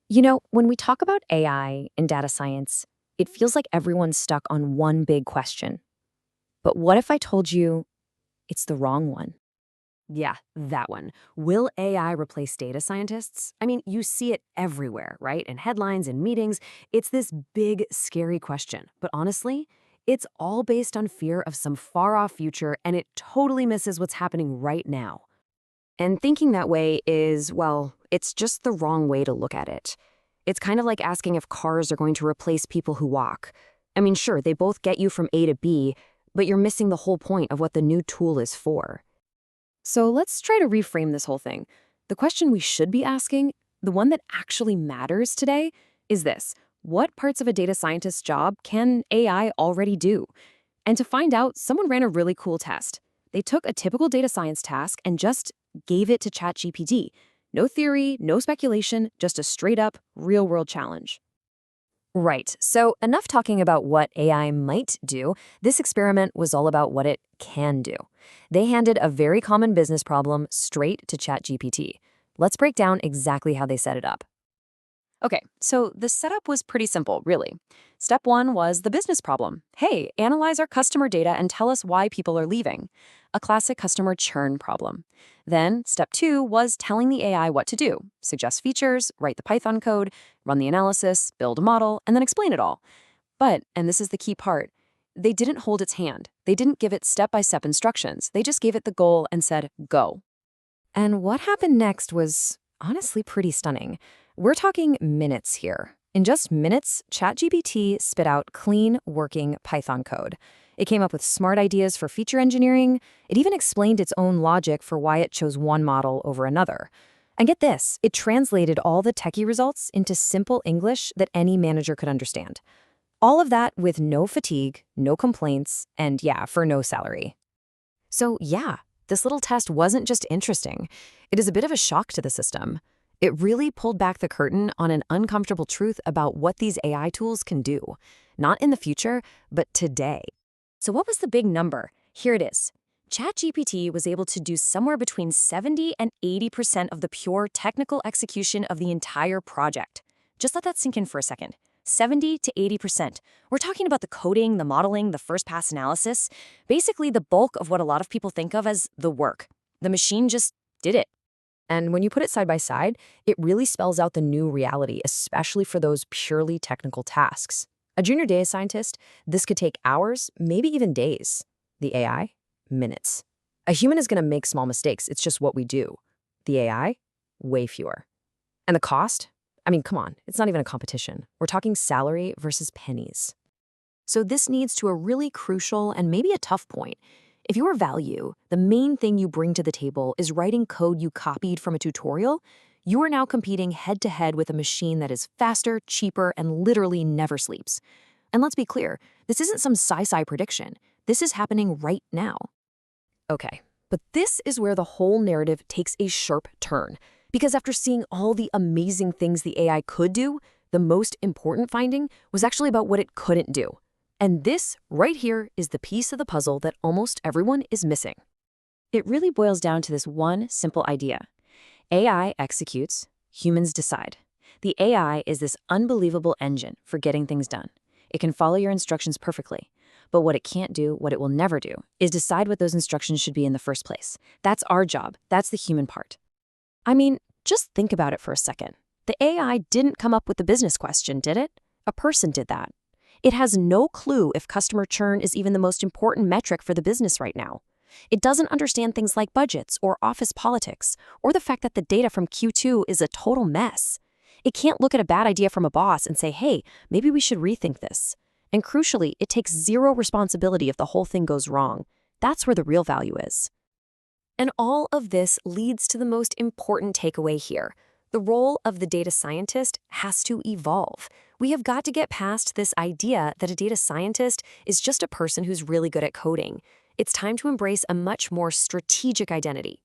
When we talk about AI and data science, it feels like everyone's stuck on one big question. But what if I told you it's the wrong one? Yeah, that one. Will AI replace data scientists? I mean, you see it everywhere, right? In headlines and meetings. It's this big, scary question. But honestly, it's all based on fear of some far off future, and it totally misses what's happening right now. And thinking that way is, well, it's just the wrong way to look at it. It's kind of like asking if cars are going to replace people who walk. I mean, sure, they both get you from A to B, but you're missing the whole point of what the new tool is for. So let's try to reframe this whole thing. The question we should be asking, the one that actually matters today, is this: what parts of a data scientist's job can AI already do? And to find out, someone ran a really cool test. They took a typical data science task and just gave it to ChatGPT. No theory, no speculation, just a straight up, real world challenge. Right, so enough talking about what AI might do. This experiment was all about what it can do. They handed a very common business problem straight to ChatGPT. Let's break down exactly how they set it up. Okay, so the setup was pretty simple, really. Step one was the business problem. Hey, analyze our customer data and tell us why people are leaving. A classic customer churn problem. Then, step two was telling the AI what to do: suggest features, write the Python code, run the analysis, build a model, and then explain it all. But, and this is the key part, they didn't hold its hand. They didn't give it step by step instructions. They just gave it the goal and said, go. And what happened next was honestly pretty stunning. We're talking minutes here. In just minutes, ChatGPT spit out clean, working Python code. It came up with smart ideas for feature engineering. It even explained its own logic for why it chose one model over another. And get this, it translated all the techie results into simple English that any manager could understand. All of that with no fatigue, no complaints, and yeah, for no salary. So yeah, this little test wasn't just interesting. It is a bit of a shock to the system. It really pulled back the curtain on an uncomfortable truth about what these AI tools can do. Not in the future, but today. So what was the big number? Here it is. ChatGPT was able to do somewhere between 70 and 80% of the pure technical execution of the entire project. Just let that sink in for a second. 70 to 80%. We're talking about the coding, the modeling, the first pass analysis, basically the bulk of what a lot of people think of as the work. The machine just did it. And when you put it side by side, it really spells out the new reality, especially for those purely technical tasks. A junior data scientist, this could take hours, maybe even days. The AI, minutes. A human is going to make small mistakes. It's just what we do. The AI, way fewer. And the cost? I mean, come on, it's not even a competition. We're talking salary versus pennies. So this leads to a really crucial and maybe a tough point. If your value, the main thing you bring to the table, is writing code you copied from a tutorial, you are now competing head to head with a machine that is faster, cheaper, and literally never sleeps. And let's be clear, this isn't some sci-fi prediction. This is happening right now. Okay, but this is where the whole narrative takes a sharp turn. Because after seeing all the amazing things the AI could do, the most important finding was actually about what it couldn't do. And this, right here, is the piece of the puzzle that almost everyone is missing. It really boils down to this one simple idea. AI executes, humans decide. The AI is this unbelievable engine for getting things done. It can follow your instructions perfectly. But what it can't do, what it will never do, is decide what those instructions should be in the first place. That's our job. That's the human part. I mean, just think about it for a second. The AI didn't come up with the business question, did it? A person did that. It has no clue if customer churn is even the most important metric for the business right now. It doesn't understand things like budgets or office politics, or the fact that the data from Q2 is a total mess. It can't look at a bad idea from a boss and say, hey, maybe we should rethink this. And crucially, it takes zero responsibility if the whole thing goes wrong. That's where the real value is. And all of this leads to the most important takeaway here. The role of the data scientist has to evolve. We have got to get past this idea that a data scientist is just a person who's really good at coding. It's time to embrace a much more strategic identity.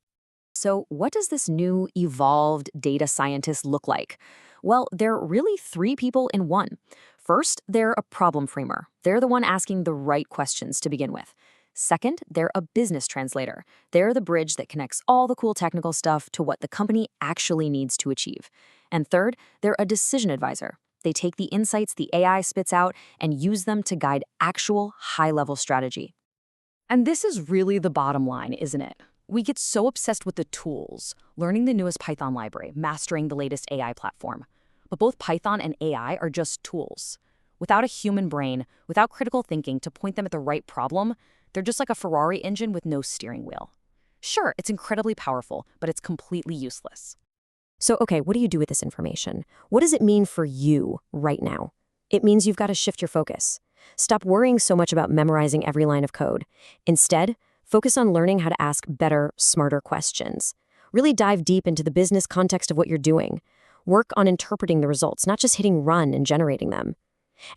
So what does this new, evolved data scientist look like? Well, they're really three people in one. First, they're a problem framer. They're the one asking the right questions to begin with. Second, they're a business translator. They're the bridge that connects all the cool technical stuff to what the company actually needs to achieve. And third, they're a decision advisor. They take the insights the AI spits out and use them to guide actual high-level strategy. And this is really the bottom line, isn't it? We get so obsessed with the tools, learning the newest Python library, mastering the latest AI platform. But both Python and AI are just tools. Without a human brain, without critical thinking to point them at the right problem, they're just like a Ferrari engine with no steering wheel. Sure, it's incredibly powerful, but it's completely useless. So, okay, what do you do with this information? What does it mean for you right now? It means you've got to shift your focus. Stop worrying so much about memorizing every line of code. Instead, focus on learning how to ask better, smarter questions. Really dive deep into the business context of what you're doing. Work on interpreting the results, not just hitting run and generating them.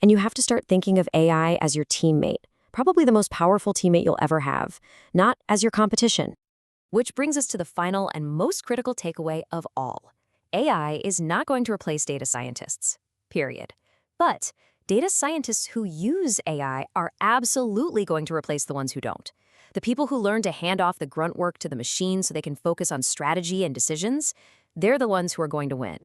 And you have to start thinking of AI as your teammate, probably the most powerful teammate you'll ever have, not as your competition. Which brings us to the final and most critical takeaway of all. AI is not going to replace data scientists, period. But data scientists who use AI are absolutely going to replace the ones who don't. The people who learn to hand off the grunt work to the machine so they can focus on strategy and decisions, they're the ones who are going to win.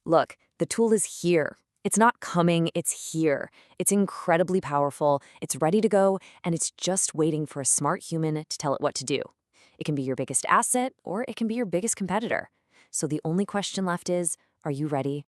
Look, the tool is here. It's not coming, it's here. It's incredibly powerful, it's ready to go, and it's just waiting for a smart human to tell it what to do. It can be your biggest asset, or it can be your biggest competitor. So the only question left is, are you ready?